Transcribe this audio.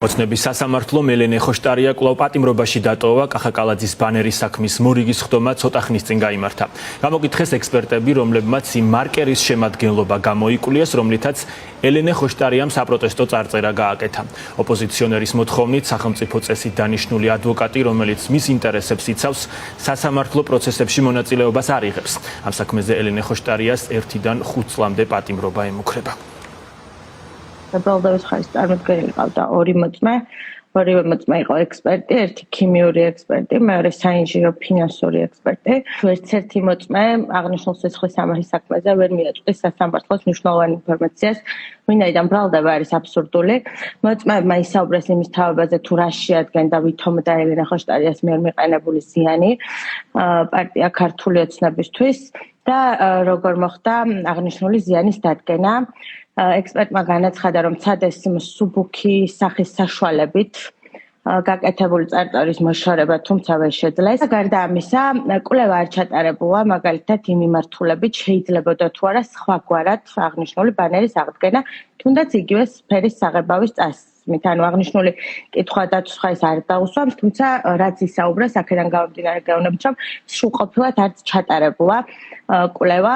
ოცნების სასამართლომ ელენე ხოშტარია კვლავ პატიმრობაში დატოვა კახაკალაძის ბანერის საქმის მორიგის ხდომა ცოტა ხნის წინ გაიმართა. გამოკითხეს ექსპერტები, რომლებმაც იმ მარკერის შემადგენლობა გამოიკულიეს, რომლითაც ელენე ხოშტარიამ საპროტესტო წარწერა გააკეთა. ოპოზიციონერის მოთხოვნით სახელმწიფო წესით დანიშნული ადვოკატი, რომელიც მის ინტერესებს იცავს, სასამართლო პროცესებში მონაწილეობას არ იღებს. ამ საქმეზე ელენე ხოშტარიას 1-დან 5 წლამდე პატიმრობა ემუქრება. ბრალდების ხარის წარმოდგენილი ყავდა ორი მოწმე იყო ექსპერტი, ერთი ქიმიური ექსპერტი, მეორე საინჟინრო ფინანსური ექსპერტი. ერთ-ერთი მოწმე აღნიშნულ სისხლის სამართლის საქმეზე ვერ მიაწვდის სასამართლოს მნიშვნელოვან ინფორმაციას, ვინაიდან ბრალდება არის აბსურდული. მოწმეებმა ისაუბრეს იმის თავებაზე, თუ რა შეადგენდა ვითომდა ელენე ხოშტარიას მიერ მიყენებული ზიანი პარტია ქართული ოცნებისთვის და როგორ მოხდა აღნიშნული ზიანის დადგენა. ექსპერტმა განაცხადა, რომ ცადეს მსუბუქი სახის საშუალებით გაკეთებული წარწერის მოშორება, თუმცა ვერ შეძლეს. გარდა ამისა, კვლევა არ ჩატარებულა, მაგალითად იმ მიმართულებით შეიძლებოდა თუ არა სხვაგვარად აღნიშნული ბანერის აღდგენა, თუნდაც იგივე სფერის საღებავის წასმით. ანუ აღნიშნული კითხვა დაცვას არ დაუსვამს, თუმცა რაც ისაუბრეს, აქედან გამომდინარე გეუბნებით, რომ სრულყოფილად არც ჩატარებულა კვლევა.